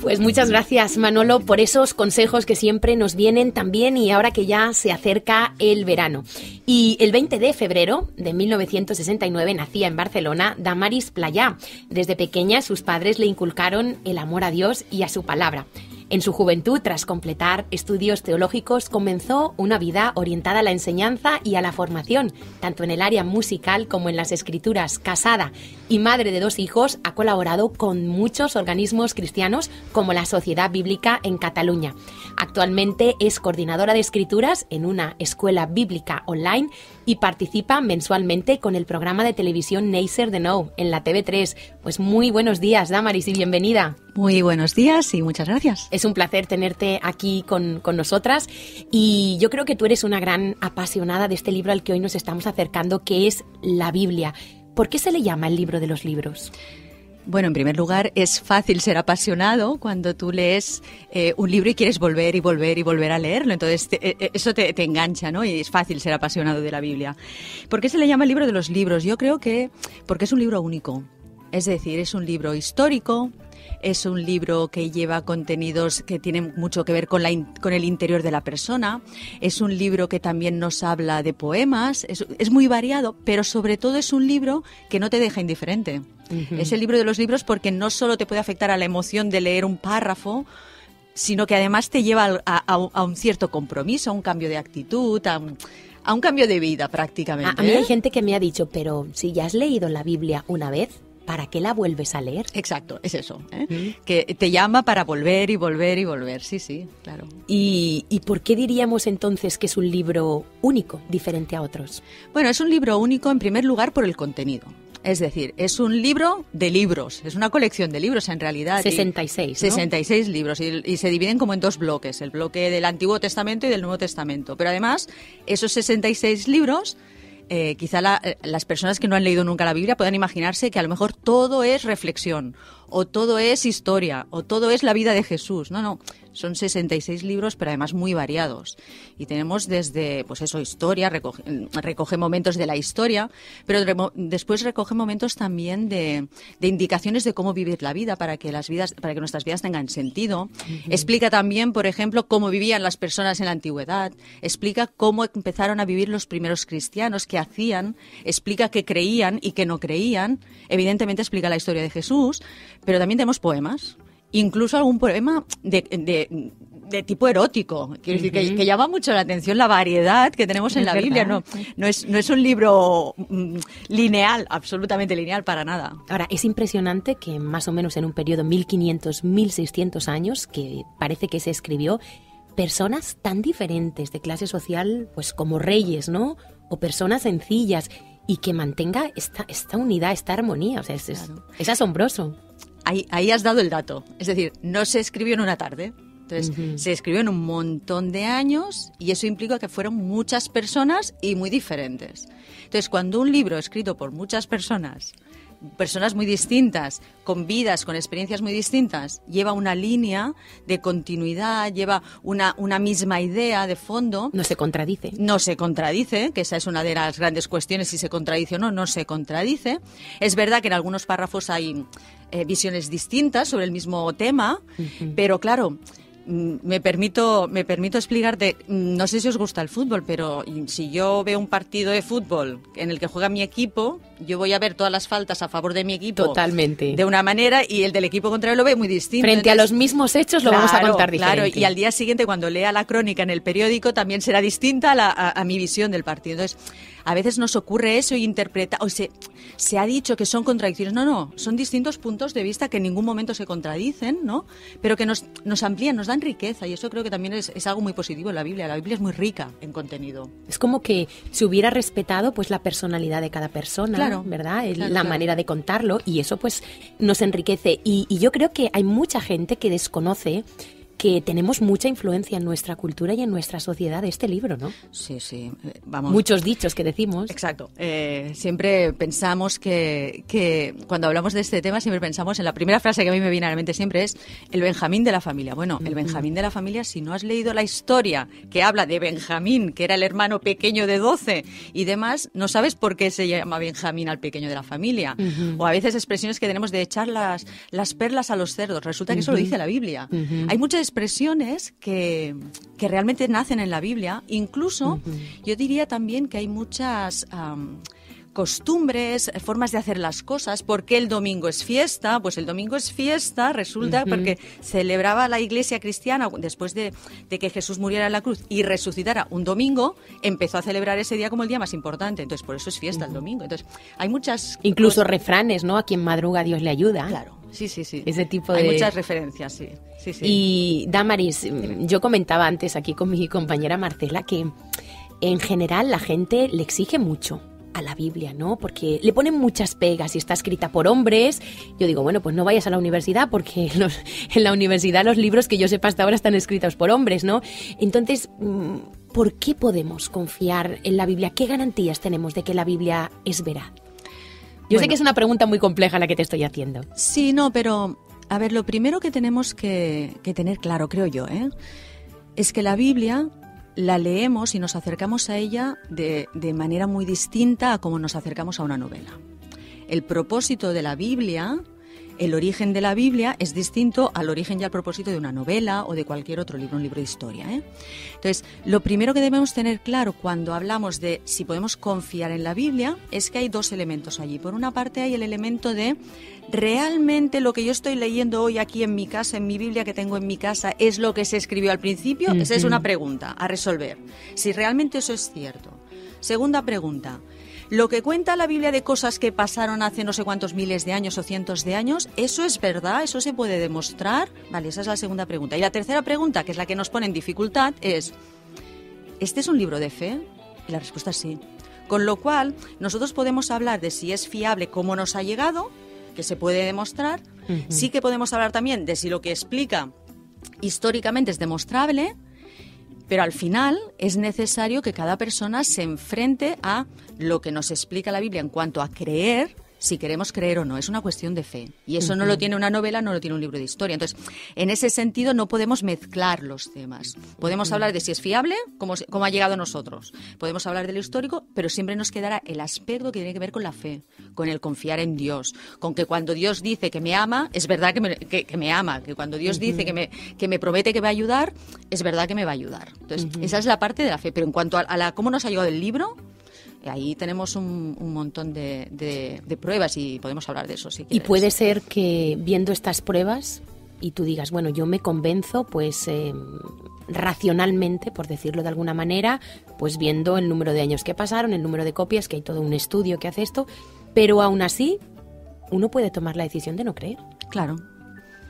Pues muchas gracias, Manolo, por esos consejos que siempre nos vienen también y ahora que ya se acerca el verano. Y el 20 de febrero de 1969 nacía en Barcelona Damaris Playà. Desde pequeña sus padres le inculcaron el amor a Dios y a su palabra. En su juventud, tras completar estudios teológicos, comenzó una vida orientada a la enseñanza y a la formación, tanto en el área musical como en las escrituras. Casada y madre de 2 hijos, ha colaborado con muchos organismos cristianos como la Sociedad Bíblica en Cataluña. Actualmente es coordinadora de escrituras en una escuela bíblica online y participa mensualmente con el programa de televisión Néixer de Nou en la TV3. Pues muy buenos días, Damaris, y bienvenida. Muy buenos días y muchas gracias. Es un placer tenerte aquí con nosotras y yo creo que tú eres una gran apasionada de este libro al que hoy nos estamos acercando, que es la Biblia. ¿Por qué se le llama el libro de los libros? Bueno, en primer lugar, es fácil ser apasionado cuando tú lees un libro y quieres volver y volver y volver a leerlo. Entonces, eso te engancha, ¿no? Y es fácil ser apasionado de la Biblia. ¿Por qué se le llama el libro de los libros? Yo creo que porque es un libro único. Es decir, es un libro histórico, es un libro que lleva contenidos que tienen mucho que ver con el interior de la persona, es un libro que también nos habla de poemas, es muy variado, pero sobre todo es un libro que no te deja indiferente. Uh-huh. Es el libro de los libros porque no solo te puede afectar a la emoción de leer un párrafo, sino que además te lleva a un cierto compromiso, a un cambio de actitud, a un cambio de vida prácticamente. A mí hay gente que me ha dicho, pero si ya has leído la Biblia una vez, ¿para qué la vuelves a leer? Exacto, es eso, ¿eh? Que te llama para volver y volver y volver, sí, claro. ¿Y por qué diríamos entonces que es un libro único, diferente a otros? Bueno, es un libro único en primer lugar por el contenido. Es decir, es un libro de libros, es una colección de libros en realidad. 66, ¿no? 66 libros y se dividen como en 2 bloques, el bloque del Antiguo Testamento y del Nuevo Testamento. Pero además, esos 66 libros... quizá las personas que no han leído nunca la Biblia puedan imaginarse que a lo mejor todo es reflexión, o todo es historia, o todo es la vida de Jesús. No, son 66 libros, pero además muy variados. Y tenemos desde, pues eso, historia, recoge momentos de la historia, pero después recoge momentos también de indicaciones de cómo vivir la vida para que nuestras vidas tengan sentido. Uh-huh. Explica también, por ejemplo, cómo vivían las personas en la antigüedad. Explica cómo empezaron a vivir los primeros cristianos, qué hacían. Explica qué creían y qué no creían. Evidentemente explica la historia de Jesús, pero también tenemos poemas. Incluso algún poema de tipo erótico. Quiero decir que llama mucho la atención la variedad que tenemos en la Biblia. No es un libro lineal, absolutamente lineal para nada. Ahora, es impresionante que más o menos en un periodo 1500-1600 años, que parece que se escribió, personas tan diferentes de clase social, pues como reyes, ¿no? O personas sencillas, y que mantenga esta unidad, esta armonía. O sea, es asombroso. Ahí has dado el dato. Es decir, no se escribió en una tarde. Entonces, se escribió en un montón de años y eso implica que fueron muchas personas y muy diferentes. Entonces, cuando un libro escrito por muchas personas muy distintas, con vidas, con experiencias muy distintas, lleva una línea de continuidad, lleva una misma idea de fondo. No se contradice. No se contradice, que esa es una de las grandes cuestiones, si se contradice o no se contradice. Es verdad que en algunos párrafos hay visiones distintas sobre el mismo tema, pero claro... Me permito explicarte, no sé si os gusta el fútbol, pero si yo veo un partido de fútbol en el que juega mi equipo, yo voy a ver todas las faltas a favor de mi equipo. Totalmente. De una manera y el del equipo contrario lo ve muy distinto. Frente a los mismos hechos lo vamos a contar diferente. Claro, y al día siguiente cuando lea la crónica en el periódico también será distinta a mi visión del partido. Entonces, a veces nos ocurre eso y se ha dicho que son contradicciones. No, son distintos puntos de vista que en ningún momento se contradicen, ¿no? Pero que nos amplían, nos dan riqueza y eso creo que también es algo muy positivo en la Biblia. La Biblia es muy rica en contenido. Es como que se hubiera respetado pues la personalidad de cada persona, claro, ¿verdad? La manera de contarlo y eso pues nos enriquece. Y yo creo que hay mucha gente que desconoce que tenemos mucha influencia en nuestra cultura y en nuestra sociedad de este libro, ¿no? Sí, sí, vamos. Muchos dichos que decimos. Exacto. Siempre pensamos que cuando hablamos de este tema, siempre pensamos en la primera frase que a mí me viene a la mente siempre es el Benjamín de la familia. Bueno, el Benjamín de la familia, si no has leído la historia que habla de Benjamín, que era el hermano pequeño de 12 y demás, no sabes por qué se llama Benjamín al pequeño de la familia. O a veces expresiones que tenemos de echar las perlas a los cerdos. Resulta que eso lo dice la Biblia. Hay muchas expresiones que realmente nacen en la Biblia. Incluso, yo diría también que hay muchas costumbres, formas de hacer las cosas. ¿Por qué el domingo es fiesta? Pues el domingo es fiesta, resulta, porque celebraba la iglesia cristiana después de que Jesús muriera en la cruz y resucitara un domingo, empezó a celebrar ese día como el día más importante. Entonces, por eso es fiesta el domingo. Entonces, hay muchas... Incluso refranes, ¿no? A quien madruga Dios le ayuda. Claro. Sí. Ese tipo de... Hay muchas referencias, sí. Y, Damaris, yo comentaba antes aquí con mi compañera Marcela que en general la gente le exige mucho a la Biblia, ¿no? Porque le ponen muchas pegas y está escrita por hombres. Yo digo, bueno, pues no vayas a la universidad porque en la universidad los libros que yo sepa hasta ahora están escritos por hombres, ¿no? Entonces, ¿por qué podemos confiar en la Biblia? ¿Qué garantías tenemos de que la Biblia es veraz? Yo sé que es una pregunta muy compleja la que te estoy haciendo. Sí, no, pero a ver, lo primero que tenemos que tener claro, creo yo, es que la Biblia la leemos y nos acercamos a ella de manera muy distinta a como nos acercamos a una novela. El propósito de la Biblia, el origen de la Biblia es distinto al origen y al propósito de una novela o de cualquier otro libro, un libro de historia. Entonces, lo primero que debemos tener claro cuando hablamos de si podemos confiar en la Biblia es que hay dos elementos allí. Por una parte hay el elemento de ¿realmente lo que yo estoy leyendo hoy aquí en mi casa, en mi Biblia que tengo en mi casa, es lo que se escribió al principio? Esa es una pregunta a resolver. Si realmente eso es cierto. Segunda pregunta. Lo que cuenta la Biblia de cosas que pasaron hace no sé cuántos miles de años o cientos de años, ¿eso es verdad? ¿Eso se puede demostrar? Vale, esa es la segunda pregunta. Y la tercera pregunta, que es la que nos pone en dificultad, es ¿este es un libro de fe? Y la respuesta es sí. Con lo cual, nosotros podemos hablar de si es fiable, cómo nos ha llegado, que se puede demostrar. Sí que podemos hablar también de si lo que explica históricamente es demostrable. Pero al final es necesario que cada persona se enfrente a lo que nos explica la Biblia en cuanto a creer, si queremos creer o no. Es una cuestión de fe. Y eso no lo tiene una novela, no lo tiene un libro de historia. Entonces, en ese sentido no podemos mezclar los temas. Podemos hablar de si es fiable, cómo ha llegado a nosotros. Podemos hablar de lo histórico, pero siempre nos quedará el aspecto que tiene que ver con la fe, con el confiar en Dios, con que cuando Dios dice que me ama, es verdad que me ama, que cuando Dios dice que me promete que va a ayudar, es verdad que me va a ayudar. Entonces, esa es la parte de la fe. Pero en cuanto a cómo nos ha llegado el libro, ahí tenemos un montón de pruebas y podemos hablar de eso si quieres. Y puede ser que viendo estas pruebas y tú digas, bueno, yo me convenzo pues racionalmente, por decirlo de alguna manera, pues viendo el número de años que pasaron, el número de copias, que hay todo un estudio que hace esto, pero aún así uno puede tomar la decisión de no creer. Claro.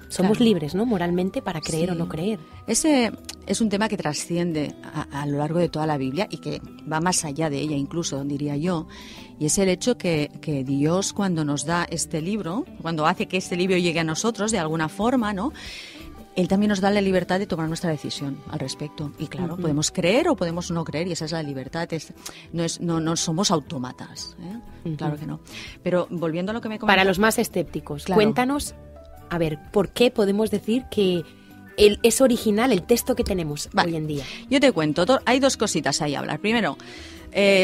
Somos libres, ¿no? Moralmente para creer o no creer. Ese es un tema que trasciende a lo largo de toda la Biblia y que va más allá de ella incluso, diría yo. Y es el hecho que Dios cuando nos da este libro, cuando hace que este libro llegue a nosotros de alguna forma, ¿no? Él también nos da la libertad de tomar nuestra decisión al respecto. Y claro, podemos creer o podemos no creer y esa es la libertad. No somos autómatas, claro que no. Pero volviendo a lo que me comentas... Para los más escépticos, claro. Cuéntanos... A ver, ¿por qué podemos decir que es original el texto que tenemos hoy en día? Yo te cuento, hay dos cositas ahí a hablar. Primero,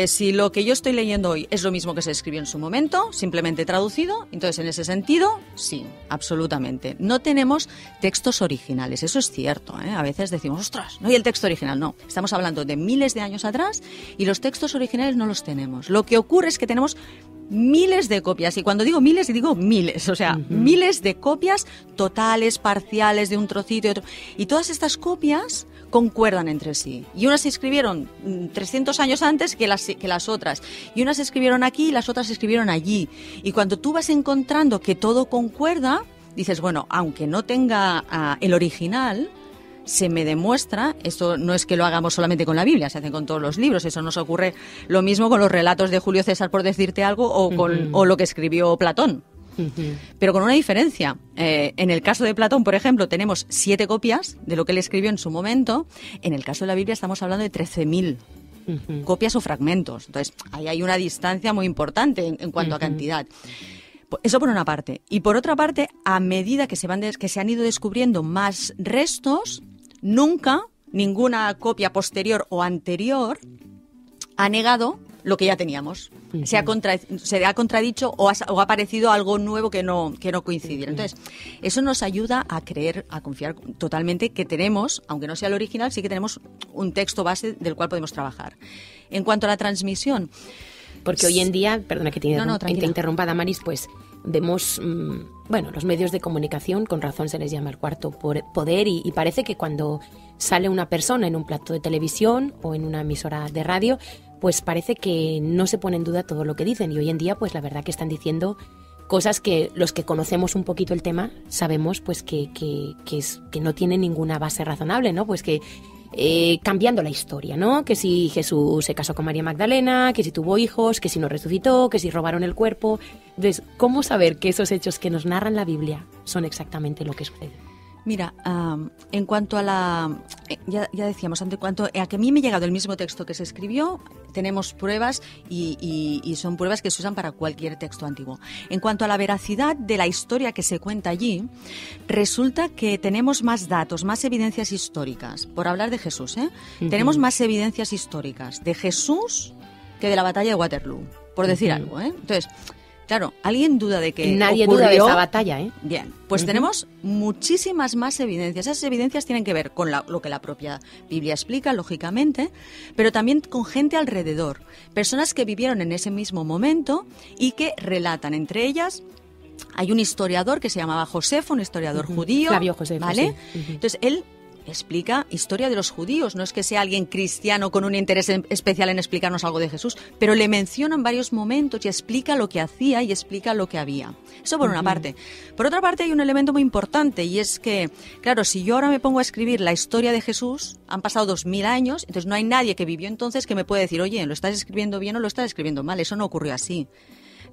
si lo que yo estoy leyendo hoy es lo mismo que se escribió en su momento, simplemente traducido, entonces en ese sentido, sí, absolutamente. No tenemos textos originales, eso es cierto, A veces decimos, ostras, no hay el texto original, no. Estamos hablando de miles de años atrás y los textos originales no los tenemos. Lo que ocurre es que tenemos miles de copias, y cuando digo miles, digo miles, o sea, miles de copias totales, parciales, de un trocito y otro. Y todas estas copias concuerdan entre sí. Y unas se escribieron 300 años antes que las otras. Y unas se escribieron aquí y las otras se escribieron allí. Y cuando tú vas encontrando que todo concuerda, dices, bueno, aunque no tenga el original, se me demuestra, esto no es que lo hagamos solamente con la Biblia, se hace con todos los libros, eso nos ocurre lo mismo con los relatos de Julio César, por decirte algo, o lo que escribió Platón. Pero con una diferencia. En el caso de Platón, por ejemplo, tenemos 7 copias de lo que él escribió en su momento. En el caso de la Biblia estamos hablando de 13.000 copias o fragmentos. Entonces, ahí hay una distancia muy importante en cuanto a cantidad. Eso por una parte. Y por otra parte, a medida que se han ido descubriendo más restos, nunca ninguna copia posterior o anterior ha negado lo que ya teníamos. Se ha contradicho o ha aparecido algo nuevo que no coincidiera. Entonces, eso nos ayuda a creer, a confiar totalmente que tenemos, aunque no sea el original, sí que tenemos un texto base del cual podemos trabajar. En cuanto a la transmisión... Porque hoy en día, perdona que te interrumpa, Damaris, pues vemos, los medios de comunicación, con razón se les llama el cuarto poder, y parece que cuando sale una persona en un plato de televisión o en una emisora de radio, pues parece que no se pone en duda todo lo que dicen. Y hoy en día, pues la verdad que están diciendo cosas que los que conocemos un poquito el tema sabemos pues que no tienen ninguna base razonable, ¿no? Pues que cambiando la historia, ¿no? Que si Jesús se casó con María Magdalena, que si tuvo hijos, que si no resucitó, que si robaron el cuerpo. Entonces, ¿cómo saber que esos hechos que nos narran la Biblia son exactamente lo que sucede? Mira, en cuanto a ya decíamos, en cuanto a que a mí me ha llegado el mismo texto que se escribió, tenemos pruebas y son pruebas que se usan para cualquier texto antiguo. En cuanto a la veracidad de la historia que se cuenta allí, resulta que tenemos más datos, más evidencias históricas, por hablar de Jesús, tenemos más evidencias históricas de Jesús que de la batalla de Waterloo, por decir algo, Entonces... Claro, ¿alguien duda de que nadie ocurrió? Duda de esa batalla, ¿eh? Bien, pues tenemos muchísimas más evidencias. Esas evidencias tienen que ver con lo que la propia Biblia explica, lógicamente, pero también con gente alrededor, personas que vivieron en ese mismo momento y que relatan. Entre ellas hay un historiador que se llamaba Josefo, un historiador judío. Flavio Josefo, ¿vale? Sí. Entonces, él explica historia de los judíos, no es que sea alguien cristiano con un interés especial en explicarnos algo de Jesús, pero le menciona en varios momentos y explica lo que hacía y explica lo que había. Eso por una parte. Por otra parte hay un elemento muy importante y es que, claro, si yo ahora me pongo a escribir la historia de Jesús, han pasado 2000 años, entonces no hay nadie que vivió entonces que me pueda decir, oye, ¿lo estás escribiendo bien o lo estás escribiendo mal? Eso no ocurrió así.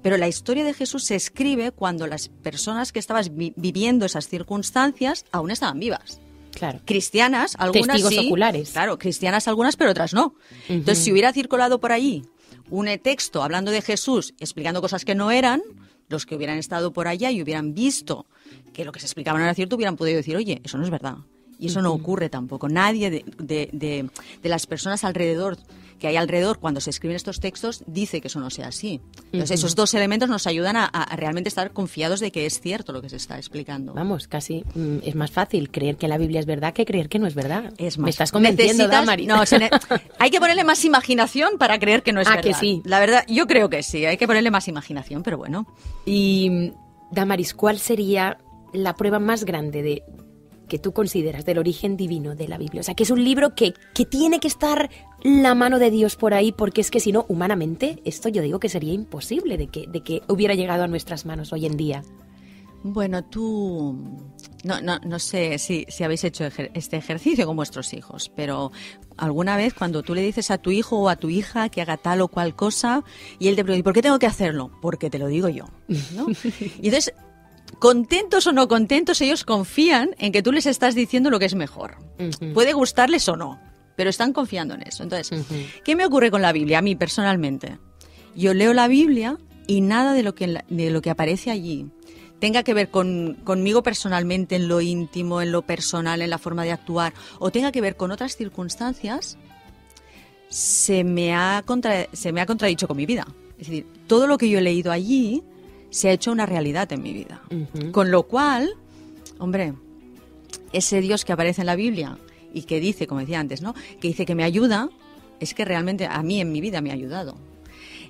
Pero la historia de Jesús se escribe cuando las personas que estaban viviendo esas circunstancias aún estaban vivas. Claro. Cristianas, algunas testigos sí, oculares. Claro, cristianas algunas, pero otras no. Entonces, si hubiera circulado por ahí un texto hablando de Jesús, explicando cosas que no eran, los que hubieran estado por allá y hubieran visto que lo que se explicaba no era cierto, hubieran podido decir, oye, eso no es verdad. Y eso no ocurre tampoco. Nadie de las personas alrededor, que hay alrededor cuando se escriben estos textos, dice que eso no sea así. Entonces, esos dos elementos nos ayudan a realmente estar confiados de que es cierto lo que se está explicando. Vamos, casi es más fácil creer que la Biblia es verdad que creer que no es verdad. Es más, me estás convenciendo, Damaris. No, hay que ponerle más imaginación para creer que no es verdad. Que sí. La verdad, yo creo que sí, hay que ponerle más imaginación, pero bueno. Y, Damaris, ¿cuál sería la prueba más grande que tú consideras del origen divino de la Biblia? O sea, que es un libro que tiene que estar la mano de Dios por ahí, porque es que si no, humanamente, esto yo digo que sería imposible de que hubiera llegado a nuestras manos hoy en día. Bueno, tú... No sé si habéis hecho este ejercicio con vuestros hijos, pero alguna vez cuando tú le dices a tu hijo o a tu hija que haga tal o cual cosa, y él te pregunta, ¿por qué tengo que hacerlo? Porque te lo digo yo, ¿no? Y entonces... contentos o no contentos, ellos confían en que tú les estás diciendo lo que es mejor. Puede gustarles o no, pero están confiando en eso. Entonces, ¿qué me ocurre con la Biblia? A mí, personalmente. Yo leo la Biblia y nada de lo que aparece allí tenga que ver conmigo personalmente, en lo íntimo, en lo personal, en la forma de actuar, o tenga que ver con otras circunstancias, se me ha contradicho con mi vida. Es decir, todo lo que yo he leído allí se ha hecho una realidad en mi vida. Con lo cual, hombre, ese Dios que aparece en la Biblia y que dice, como decía antes, ¿no?, que dice que me ayuda, es que realmente a mí en mi vida me ha ayudado.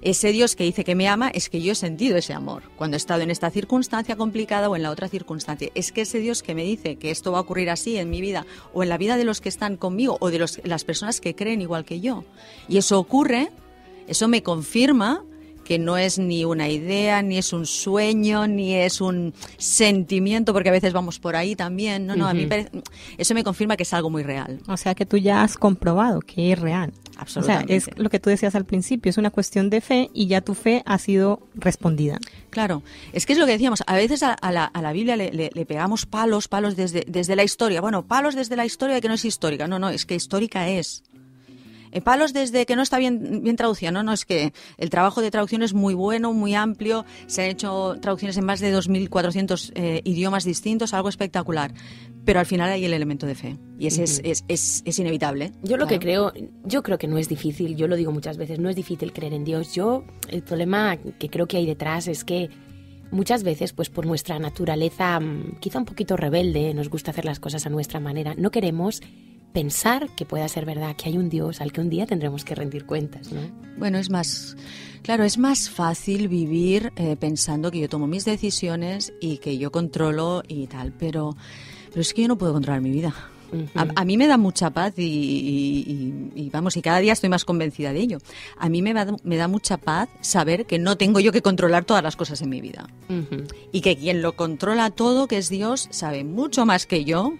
Ese Dios que dice que me ama es que yo he sentido ese amor cuando he estado en esta circunstancia complicada o en la otra circunstancia. Es que ese Dios que me dice que esto va a ocurrir así en mi vida o en la vida de los que están conmigo o de las personas que creen igual que yo. Y eso ocurre, eso me confirma que no es ni una idea, ni es un sueño, ni es un sentimiento, porque a veces vamos por ahí también. No, a mí eso me confirma que es algo muy real. O sea, que tú ya has comprobado que es real. Absolutamente. O sea, es lo que tú decías al principio, es una cuestión de fe y ya tu fe ha sido respondida. Claro, es que es lo que decíamos, a veces a la Biblia le pegamos palos desde la historia. Bueno, palos desde la historia de que no es histórica. No, es que histórica es. Palos desde que no está bien traducida. No, es que el trabajo de traducción es muy bueno, muy amplio. Se han hecho traducciones en más de 2.400 idiomas distintos, algo espectacular. Pero al final hay el elemento de fe. Y ese es inevitable. Yo creo que no es difícil. Yo lo digo muchas veces, no es difícil creer en Dios. El problema que creo que hay detrás es que muchas veces, pues por nuestra naturaleza, quizá un poquito rebelde, nos gusta hacer las cosas a nuestra manera, no queremos pensar que pueda ser verdad, que hay un Dios al que un día tendremos que rendir cuentas, ¿no? Bueno, es más fácil vivir pensando que yo tomo mis decisiones y que yo controlo y tal, pero es que yo no puedo controlar mi vida. Uh-huh. A mí me da mucha paz y vamos, y cada día estoy más convencida de ello. A mí me da mucha paz saber que no tengo yo que controlar todas las cosas en mi vida. Uh-huh. Y que quien lo controla todo, que es Dios, sabe mucho más que yo,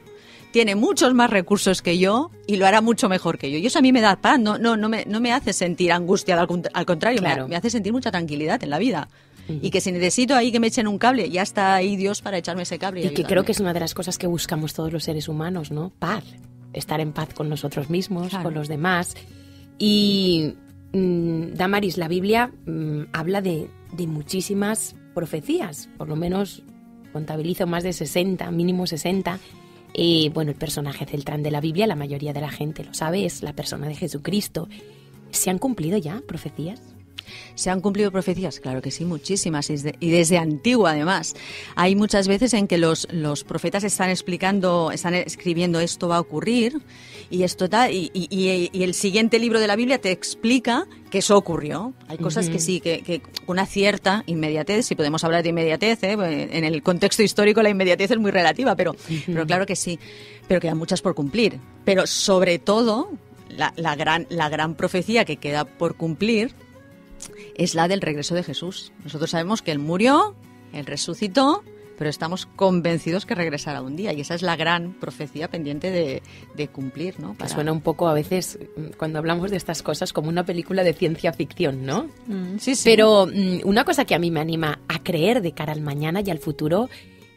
tiene muchos más recursos que yo y lo hará mucho mejor que yo. Y eso a mí me da paz, no me hace sentir angustiada, al contrario, claro. me hace sentir mucha tranquilidad en la vida. Uh-huh. Y que si necesito ahí que me echen un cable, ya está ahí Dios para echarme ese cable. Y que creo que es una de las cosas que buscamos todos los seres humanos, ¿no? Paz. Estar en paz con nosotros mismos, claro, con los demás. Y Damaris, la Biblia habla de muchísimas profecías, por lo menos contabilizo más de 60, mínimo 60. Bueno, el personaje central de la Biblia, la mayoría de la gente lo sabe, es la persona de Jesucristo. ¿Se han cumplido ya profecías? ¿Se han cumplido profecías? Claro que sí, muchísimas, y desde antiguo además. Hay muchas veces en que los profetas están escribiendo esto va a ocurrir y esto tal, y el siguiente libro de la Biblia te explica que eso ocurrió. Hay cosas que sí, que con una cierta inmediatez, si podemos hablar de inmediatez, en el contexto histórico la inmediatez es muy relativa, pero claro que sí, pero quedan muchas por cumplir. Pero sobre todo, la gran profecía que queda por cumplir es la del regreso de Jesús. Nosotros sabemos que Él murió, Él resucitó, pero estamos convencidos que regresará un día. Y esa es la gran profecía pendiente de cumplir, ¿no? Que suena un poco a veces, cuando hablamos de estas cosas, como una película de ciencia ficción, ¿no? Sí. Pero una cosa que a mí me anima a creer de cara al mañana y al futuro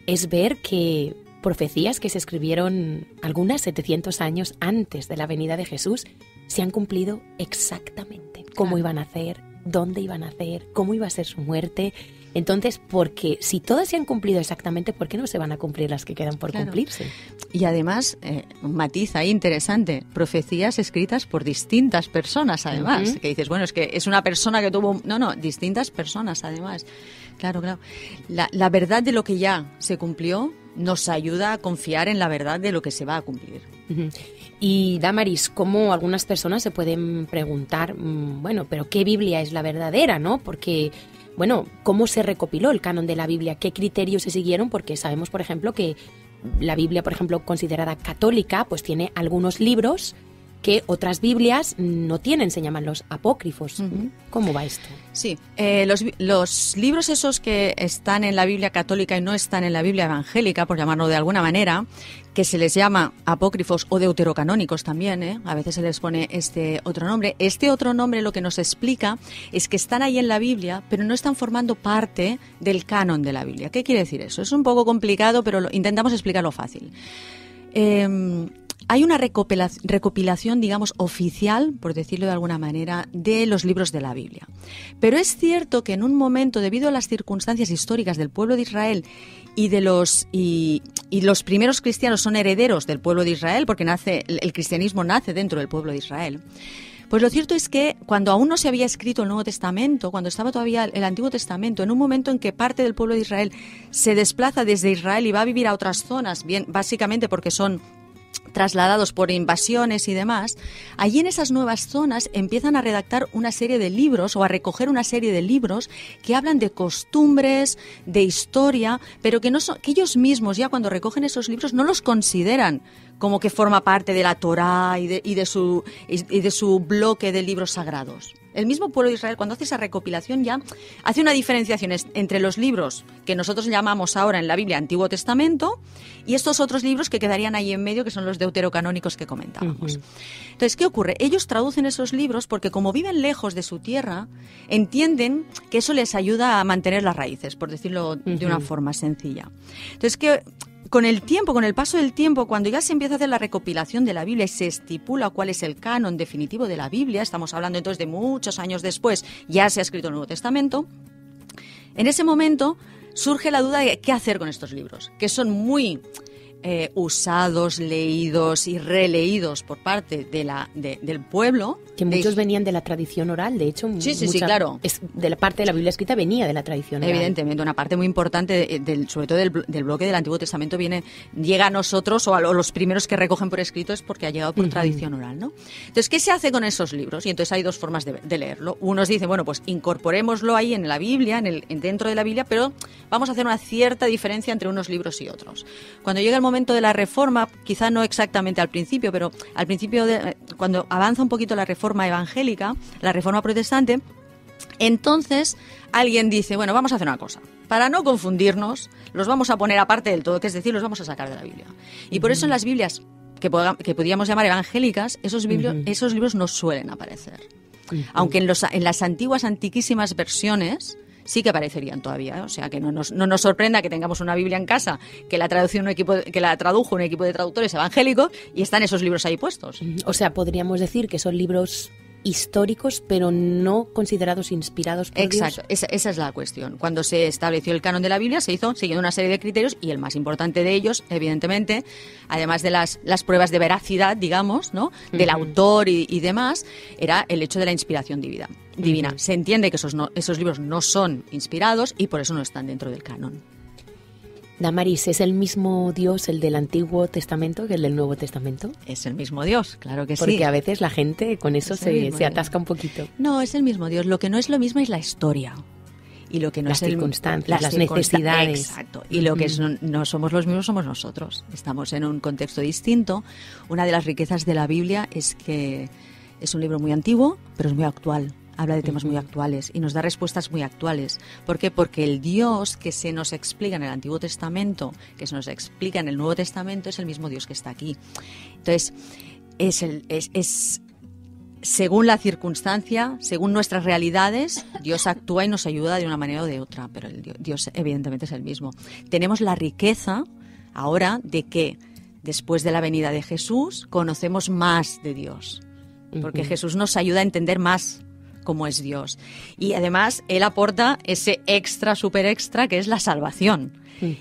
es ver que profecías que se escribieron algunas 700 años antes de la venida de Jesús se han cumplido exactamente. Cómo iban a hacer, dónde iban a hacer, cómo iba a ser su muerte. Entonces, porque si todas se han cumplido exactamente, ¿por qué no se van a cumplir las que quedan por cumplirse? Y además, un matiz ahí interesante, profecías escritas por distintas personas, además. Que dices, bueno, es que es una persona que tuvo... No, distintas personas, además. Claro. La verdad de lo que ya se cumplió nos ayuda a confiar en la verdad de lo que se va a cumplir. Uh-huh. Y Damaris, ¿cómo algunas personas se pueden preguntar, bueno, pero qué Biblia es la verdadera, ¿no? Porque, bueno, ¿cómo se recopiló el canon de la Biblia? ¿Qué criterios se siguieron? Porque sabemos, por ejemplo, que la Biblia, por ejemplo, considerada católica, pues tiene algunos libros que otras Biblias no tienen, se llaman los apócrifos. Uh-huh. ¿Cómo va esto? Sí, los libros esos que están en la Biblia católica y no están en la Biblia evangélica, por llamarlo de alguna manera, que se les llama apócrifos o deuterocanónicos también, a veces se les pone este otro nombre. Este otro nombre lo que nos explica es que están ahí en la Biblia, pero no están formando parte del canon de la Biblia. ¿Qué quiere decir eso? Es un poco complicado, pero intentamos explicarlo fácil. Hay una recopilación, digamos, oficial, por decirlo de alguna manera, de los libros de la Biblia. Pero es cierto que en un momento, debido a las circunstancias históricas del pueblo de Israel y los primeros cristianos son herederos del pueblo de Israel, porque el cristianismo nace dentro del pueblo de Israel. Pues lo cierto es que cuando aún no se había escrito el Nuevo Testamento, cuando estaba todavía el Antiguo Testamento, en un momento en que parte del pueblo de Israel se desplaza desde Israel y va a vivir a otras zonas, bien básicamente porque son trasladados por invasiones y demás, allí en esas nuevas zonas empiezan a redactar una serie de libros o a recoger una serie de libros que hablan de costumbres, de historia, pero que ellos mismos ya cuando recogen esos libros no los consideran como que forma parte de la Torá y de su bloque de libros sagrados. El mismo pueblo de Israel, cuando hace esa recopilación, ya hace una diferenciación entre los libros que nosotros llamamos ahora en la Biblia Antiguo Testamento y estos otros libros que quedarían ahí en medio, que son los deuterocanónicos que comentábamos. Entonces, ¿qué ocurre? Ellos traducen esos libros porque, como viven lejos de su tierra, entienden que eso les ayuda a mantener las raíces, por decirlo de una forma sencilla. Entonces, que con el tiempo, con el paso del tiempo, cuando ya se empieza a hacer la recopilación de la Biblia y se estipula cuál es el canon definitivo de la Biblia, estamos hablando entonces de muchos años después, ya se ha escrito el Nuevo Testamento, en ese momento surge la duda de qué hacer con estos libros, que son muy usados, leídos y releídos por parte del pueblo. Que muchos venían de la tradición oral, de hecho. Sí, claro. De la parte de la Biblia escrita venía de la tradición oral. Evidentemente, una parte muy importante, sobre todo del bloque del Antiguo Testamento, llega a nosotros, o a los primeros que recogen por escrito, es porque ha llegado por tradición oral, ¿no? Entonces, ¿qué se hace con esos libros? Y entonces hay dos formas de leerlo. Unos dicen, bueno, pues incorporémoslo ahí en la Biblia, dentro de la Biblia, pero vamos a hacer una cierta diferencia entre unos libros y otros. Cuando llega el momento de la Reforma, quizá no exactamente al principio, pero al principio, cuando avanza un poquito la Reforma evangélica, la Reforma protestante, entonces alguien dice, bueno, vamos a hacer una cosa. Para no confundirnos, los vamos a poner aparte del todo, que es decir, los vamos a sacar de la Biblia. Y por eso en las Biblias que podríamos llamar evangélicas, esos libros no suelen aparecer. Aunque en las antiguas, antiquísimas versiones sí que aparecerían todavía, ¿eh? O sea, que no nos sorprenda que tengamos una Biblia en casa que la tradujo un equipo de traductores evangélicos y están esos libros ahí puestos. O sea, podríamos decir que son libros históricos, pero no considerados inspirados por Exacto, Dios. Esa es la cuestión. Cuando se estableció el canon de la Biblia, se hizo siguiendo una serie de criterios y el más importante de ellos, evidentemente, además de las pruebas de veracidad, digamos, ¿no?, del autor y demás, era el hecho de la inspiración divina. Se entiende que esos libros no son inspirados y por eso no están dentro del canon. Damaris, ¿es el mismo Dios el del Antiguo Testamento que el del Nuevo Testamento? Es el mismo Dios, claro que sí. Porque a veces la gente con eso se atasca un poquito. No, es el mismo Dios. Lo que no es lo mismo es la historia. Y lo que no las es circunstancias, las necesidades. Exacto. Y lo que no somos los mismos somos nosotros. Estamos en un contexto distinto. Una de las riquezas de la Biblia es que es un libro muy antiguo, pero es muy actual. Habla de temas muy actuales y nos da respuestas muy actuales. ¿Por qué? Porque el Dios que se nos explica en el Antiguo Testamento, que se nos explica en el Nuevo Testamento, es el mismo Dios que está aquí. Entonces, es según la circunstancia, según nuestras realidades, Dios actúa y nos ayuda de una manera o de otra, pero Dios evidentemente es el mismo. Tenemos la riqueza ahora de que después de la venida de Jesús conocemos más de Dios, porque Jesús nos ayuda a entender más cómo es Dios. Y además, Él aporta ese súper extra, que es la salvación.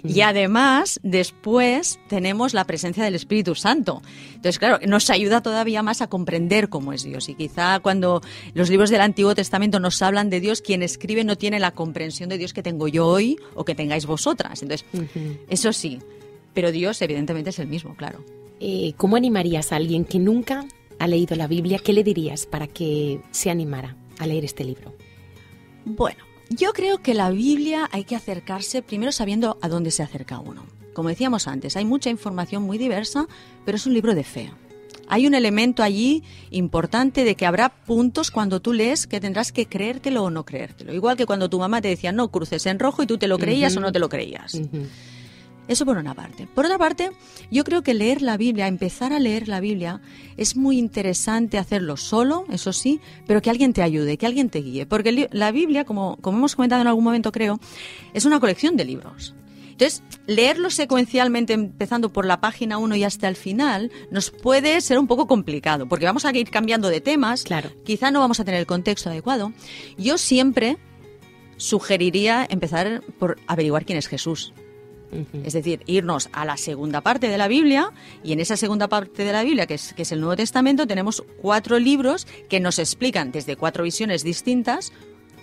Y además, después tenemos la presencia del Espíritu Santo. Entonces, claro, nos ayuda todavía más a comprender cómo es Dios. Y quizá cuando los libros del Antiguo Testamento nos hablan de Dios, quien escribe no tiene la comprensión de Dios que tengo yo hoy o que tengáis vosotras. Entonces, eso sí. Pero Dios, evidentemente, es el mismo, claro. ¿Cómo animarías a alguien que nunca ha leído la Biblia? ¿Qué le dirías para que se animara a leer este libro? Bueno, yo creo que la Biblia hay que acercarse primero sabiendo a dónde se acerca uno. Como decíamos antes, hay mucha información muy diversa, pero es un libro de fe. Hay un elemento allí importante de que habrá puntos cuando tú lees que tendrás que creértelo o no creértelo. Igual que cuando tu mamá te decía no cruces en rojo y tú te lo creías o no te lo creías. Eso por una parte. Por otra parte, yo creo que leer la Biblia, empezar a leer la Biblia, es muy interesante hacerlo solo, eso sí, pero que alguien te ayude, que alguien te guíe. Porque la Biblia, como hemos comentado en algún momento, creo, es una colección de libros. Entonces, leerlo secuencialmente, empezando por la página 1 y hasta el final, nos puede ser un poco complicado, porque vamos a ir cambiando de temas, claro. Quizá no vamos a tener el contexto adecuado. Yo siempre sugeriría empezar por averiguar quién es Jesús. Es decir, irnos a la segunda parte de la Biblia, y en esa segunda parte de la Biblia, que es el Nuevo Testamento, tenemos 4 libros que nos explican desde 4 visiones distintas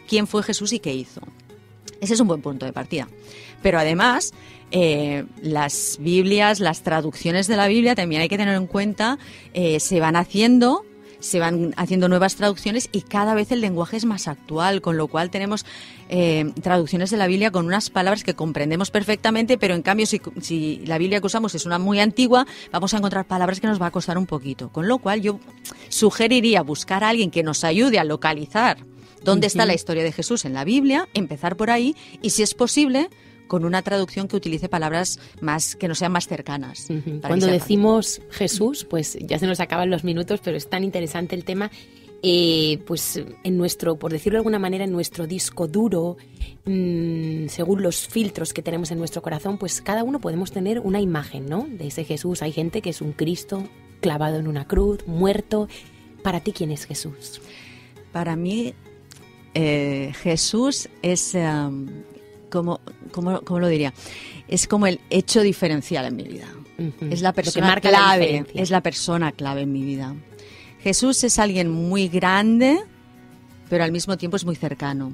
quién fue Jesús y qué hizo. Ese es un buen punto de partida. Pero además, las Biblias, las traducciones de la Biblia, también hay que tener en cuenta, se van haciendo se van haciendo nuevas traducciones y cada vez el lenguaje es más actual, con lo cual tenemos traducciones de la Biblia con unas palabras que comprendemos perfectamente, pero en cambio si la Biblia que usamos es una muy antigua, vamos a encontrar palabras que nos va a costar un poquito. Con lo cual yo sugeriría buscar a alguien que nos ayude a localizar dónde está la historia de Jesús en la Biblia, empezar por ahí y, si es posible, con una traducción que utilice palabras más que no sean más cercanas. Cuando decimos Jesús, pues ya se nos acaban los minutos, pero es tan interesante el tema. Pues en nuestro, por decirlo de alguna manera, en nuestro disco duro, según los filtros que tenemos en nuestro corazón, pues cada uno podemos tener una imagen, ¿no?, de ese Jesús. Hay gente que es un Cristo clavado en una cruz, muerto. ¿Para ti quién es Jesús? Para mí, Jesús es, ¿cómo lo diría? Es como el hecho diferencial en mi vida. Es la persona clave, es la persona clave en mi vida. Jesús es alguien muy grande, pero al mismo tiempo es muy cercano.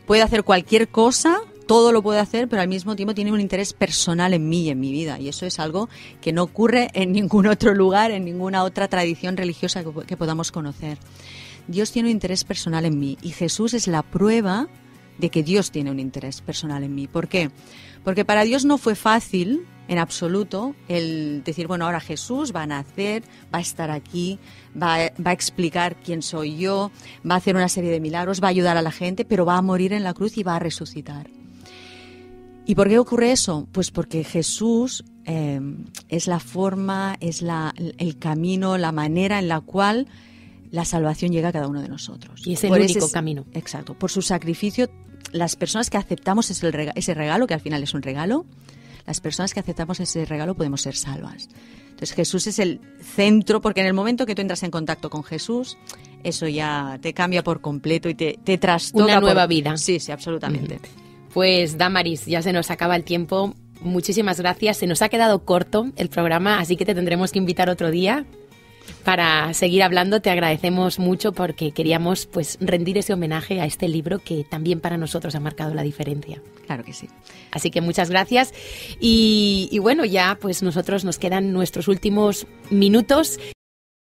Puede hacer cualquier cosa, todo lo puede hacer, pero al mismo tiempo tiene un interés personal en mí y en mi vida. Y eso es algo que no ocurre en ningún otro lugar, en ninguna otra tradición religiosa que podamos conocer. Dios tiene un interés personal en mí y Jesús es la prueba de que Dios tiene un interés personal en mí. ¿Por qué? Porque para Dios no fue fácil en absoluto el decir, bueno, ahora Jesús va a nacer, va a estar aquí, va a explicar quién soy yo, va a hacer una serie de milagros, va a ayudar a la gente, pero va a morir en la cruz y va a resucitar. ¿Y por qué ocurre eso? Pues porque Jesús es la forma, es el camino, la manera en la cual la salvación llega a cada uno de nosotros. Y es el único camino. Exacto. Por su sacrificio, las personas que aceptamos ese regalo, que al final es un regalo, las personas que aceptamos ese regalo podemos ser salvas. Entonces Jesús es el centro, porque en el momento que tú entras en contacto con Jesús, eso ya te cambia por completo y te trastoca. Una nueva vida. Sí, sí, absolutamente. Pues Damaris, ya se nos acaba el tiempo. Muchísimas gracias. Se nos ha quedado corto el programa, así que te tendremos que invitar otro día para seguir hablando. Te agradecemos mucho porque queríamos pues rendir ese homenaje a este libro que también para nosotros ha marcado la diferencia. Claro que sí. Así que muchas gracias y bueno, ya pues nosotros nos quedan nuestros últimos minutos.